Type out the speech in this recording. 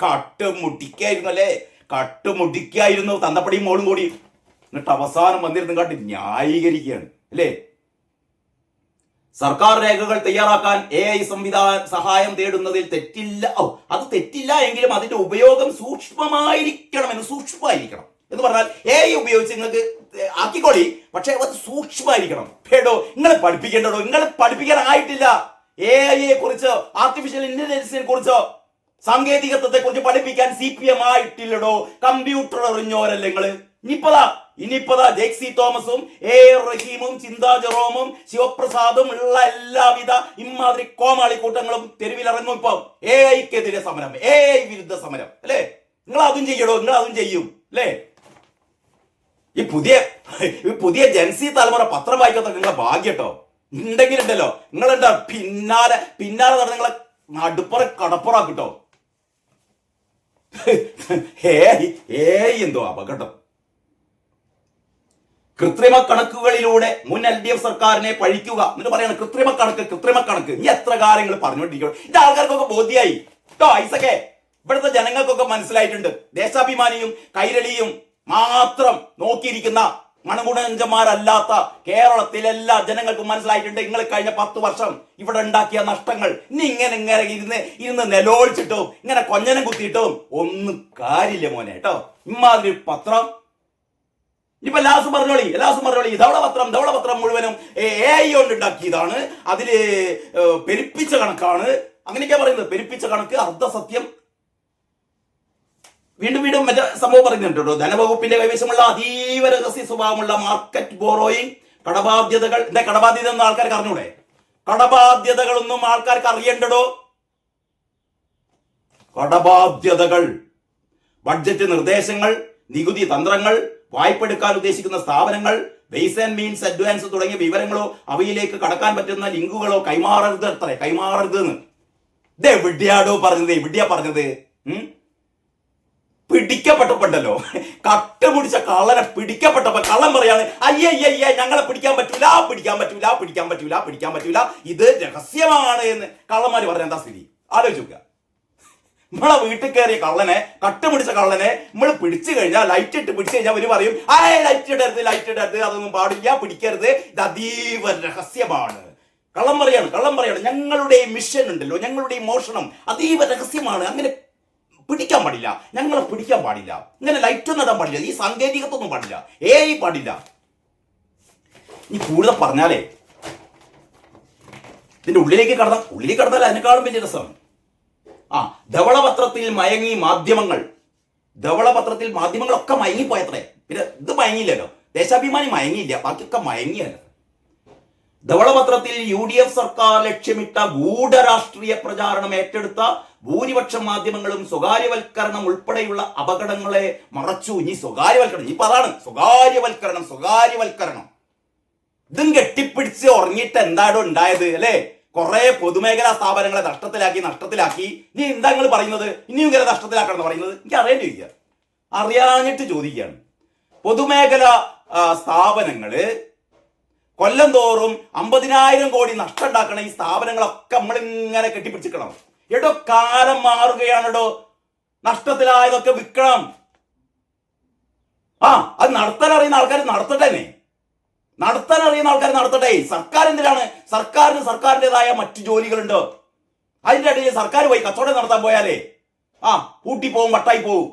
കട്ടുമുട്ടിക്കായിരുന്നു അല്ലേ, കട്ടുമുട്ടിക്കായിരുന്നു തന്തപ്പടിയും മോളും കൂടി. എന്നിട്ട് അവസാനം വന്നിരുന്നു കാട്ടി ന്യായീകരിക്കുകയാണ് അല്ലേ. സർക്കാർ രേഖകൾ തയ്യാറാക്കാൻ AI സഹായം തേടുന്നതിൽ തെറ്റില്ല. അത് തെറ്റില്ല എങ്കിലും അതിന്റെ ഉപയോഗം സൂക്ഷ്മമായിരിക്കണം എന്ന് പറഞ്ഞാൽ AI ഉപയോഗിച്ച് നിങ്ങൾക്ക് ആക്കിക്കോളി, പക്ഷെ അത് സൂക്ഷ്മമായിരിക്കണം. പേടോ നിങ്ങൾ പഠിപ്പിക്കേണ്ടോ, നിങ്ങൾ പഠിപ്പിക്കാനായിട്ടില്ല. AI കുറിച്ചോ ആർട്ടിഫിഷ്യൽ ഇന്റലിജൻസിനെ കുറിച്ചോ സാങ്കേതികത്വത്തെ കുറിച്ച് പഠിപ്പിക്കാൻ CPM ആയിട്ടില്ലടോ. കമ്പ്യൂട്ടർ എറിഞ്ഞോരല്ലേ നിങ്ങള്. ഇനിയിപ്പതാ ജെക്സി തോമസും റഹീമും ചിന്താ ജെറോമും ശിവപ്രസാദും ഉള്ള എല്ലാവിധ ഇമാതിരി കോമാളിക്കൂട്ടങ്ങളും തെരുവിലിറങ്ങും. ഇപ്പം AIക്കെതിരെ സമരം, AI വിരുദ്ധ സമരം അല്ലേ. നിങ്ങൾ അതും ചെയ്യടോ, നിങ്ങൾ അതും ചെയ്യും അല്ലേ. ഈ പുതിയ ജൻസി തലമുറ പത്രം വായിക്കാത്ത നിങ്ങളെ ഭാഗ്യട്ടോ ഉണ്ടെങ്കിലുണ്ടല്ലോ. നിങ്ങളെന്താ പിന്നാലെ നടന്ന് നിങ്ങളെ നടുപ്പുറ കടപ്പുറാക്കിട്ടോ. എന്തോ അപകടം. കൃത്രിമ കണക്കുകളിലൂടെ മുൻ LDF സർക്കാരിനെ പഴിക്കുക എന്നിട്ട് പറയണം കൃത്രിമ കണക്ക്. ഇനി എത്ര കാര്യങ്ങൾ പറഞ്ഞുകൊണ്ടിരിക്കണം. ഇത് ആൾക്കാർക്കൊക്കെ ബോധ്യായി കേട്ടോ. ഐസക്കെ ഇവിടുത്തെ ജനങ്ങൾക്കൊക്കെ മനസ്സിലായിട്ടുണ്ട്. ദേശാഭിമാനിയും കൈരളിയും മാത്രം നോക്കിയിരിക്കുന്ന മണഗുണഞ്ചന്മാരല്ലാത്ത കേരളത്തിലെല്ലാ ജനങ്ങൾക്കും മനസ്സിലായിട്ടുണ്ട് നിങ്ങൾ കഴിഞ്ഞ 10 വർഷം ഇവിടെ ഉണ്ടാക്കിയ നഷ്ടങ്ങൾ. ഇനി ഇങ്ങനെ ഇരുന്ന് നിലോളിച്ചിട്ടും ഇങ്ങനെ കൊഞ്ഞനം കുത്തിയിട്ടും ഒന്നും കാര്യമില്ല മോനെ കേട്ടോ. ഇമാതിരി പത്രം ഇനിയിപ്പോ എല്ലാസും പറഞ്ഞോളി ധവളപത്രം മുഴുവനും AI കൊണ്ട് ഉണ്ടാക്കിയതാണ്, അതില് പെരുപ്പിച്ച കണക്കാണ്, അങ്ങനെയൊക്കെയാ പറയുന്നത്. പെരുപ്പിച്ച കണക്ക്, അർദ്ധസത്യം. വീണ്ടും മറ്റേ സംഭവം പറയുന്നുണ്ടോ. ധനവകുപ്പിന്റെ കൈവശമുള്ള അതീവ രഹസ്യ സ്വഭാവമുള്ള മാർക്കറ്റ് ബോറോയിങ്, കടബാധ്യതകൾ. എന്താ കടബാധ്യത എന്ന് ആൾക്കാർക്ക് അറിഞ്ഞൂടെ? കടബാധ്യതകളൊന്നും ആൾക്കാർക്ക് അറിയണ്ടടോ. കടബാധ്യതകൾ, ബഡ്ജറ്റ് നിർദ്ദേശങ്ങൾ, നികുതി തന്ത്രങ്ങൾ, വായ്പെടുക്കാൻ ഉദ്ദേശിക്കുന്ന സ്ഥാപനങ്ങൾ, ബേസ് ആൻഡ് മീൻസ് അഡ്വാൻസ് തുടങ്ങിയ വിവരങ്ങളോ അവയിലേക്ക് കടക്കാൻ പറ്റുന്ന ലിങ്കുകളോ കൈമാറരുതെന്ന്. ഇത് എവിടെയാടോ പറഞ്ഞത്? പിടിക്കപ്പെട്ടപ്പോണ്ടല്ലോ, കട്ടുപിടിച്ച കള്ളനെ പിടിക്കപ്പെട്ടപ്പോ കള്ളൻ പറയാണ് അയ്യയ്യ ഞങ്ങളെ പിടിക്കാൻ പറ്റൂല, ഇത് രഹസ്യമാണ് എന്ന് കള്ളന്മാര് പറഞ്ഞ എന്താ സ്ഥിതി ആലോചിക്കുക. നമ്മളെ വീട്ടിൽ കയറിയ കള്ളനെ, കട്ടുപിടിച്ച കള്ളനെ നമ്മൾ പിടിച്ചു കഴിഞ്ഞാൽ, ലൈറ്റ് ഇട്ട് പിടിച്ചു കഴിഞ്ഞാൽ അവര് പറയും ലൈറ്റ് ഇടരുത്, അതൊന്നും പാടില്ല, പിടിക്കരുത്, ഇത് അതീവ രഹസ്യമാണ്. കള്ളം പറയാണ് ഞങ്ങളുടെ മിഷൻ ഉണ്ടല്ലോ, ഞങ്ങളുടെ മോഷണം അതീവ രഹസ്യമാണ്, അങ്ങനെ പിടിക്കാൻ പാടില്ല, ഞങ്ങളെ പിടിക്കാൻ പാടില്ല, ഇങ്ങനെ ലൈറ്റൊന്നും ഇടാൻ പാടില്ല, ഈ സാങ്കേതികത്വമൊന്നും പാടില്ല, പാടില്ല. ഈ കൂടുതൽ പറഞ്ഞാലേ ഇതിന്റെ ഉള്ളിലേക്ക് കടന്നാൽ അതിനേക്കാളും വലിയ രസമാണ്. ധവളപത്രത്തിൽ മയങ്ങി മാധ്യമങ്ങളൊക്കെ മയങ്ങിപ്പോയത്രേ. പിന്നെ ഇത് മയങ്ങിയില്ലല്ലോ, ദേശാഭിമാനി മയങ്ങിയില്ല, ബാക്കിയൊക്കെ മയങ്ങിയല്ലോ. ധവളപത്രത്തിൽ UDF സർക്കാർ ലക്ഷ്യമിട്ട ഗൂഢരാഷ്ട്രീയ പ്രചാരണം ഏറ്റെടുത്ത ഭൂരിപക്ഷം മാധ്യമങ്ങളും സ്വകാര്യവൽക്കരണം ഉൾപ്പെടെയുള്ള അപകടങ്ങളെ മറച്ചു. ഇനി സ്വകാര്യവൽക്കരണം, ഇപ്പൊ അതാണ് സ്വകാര്യവൽക്കരണം. ഇതും കെട്ടിപ്പിടിച്ച് ഉറങ്ങിയിട്ട് എന്താടോ ഉണ്ടായത് അല്ലേ? കുറെ പൊതുമേഖലാ സ്ഥാപനങ്ങളെ നഷ്ടത്തിലാക്കി. ഇനി എന്താ നിങ്ങൾ പറയുന്നത്? ഇനിയും ഇങ്ങനെ നഷ്ടത്തിലാക്കണം എന്ന് പറയുന്നത്? എനിക്ക് അറിയാഞ്ഞിട്ട് ചോദിക്കുകയാണ്. പൊതുമേഖലാ സ്ഥാപനങ്ങള് കൊല്ലം തോറും 50,000 കോടി നഷ്ടം ഉണ്ടാക്കണ ഈ സ്ഥാപനങ്ങളൊക്കെ നമ്മളിങ്ങനെ കെട്ടിപ്പിടിച്ചിക്കണം. കാലം മാറുകയാണോ, നഷ്ടത്തിലായതൊക്കെ വിൽക്കണം. അത് നടത്താൻ അറിയുന്ന ആൾക്കാർ നടത്തട്ടെ. സർക്കാർ എന്തിനാണ്? സർക്കാരിൻ്റെതായ മറ്റു ജോലികളുണ്ട്. അതിൻ്റെ ഇടയിൽ സർക്കാർ പോയി കച്ചവടം നടത്താൻ പോയാലേ പൂട്ടി പോവും, വട്ടായി പോവും.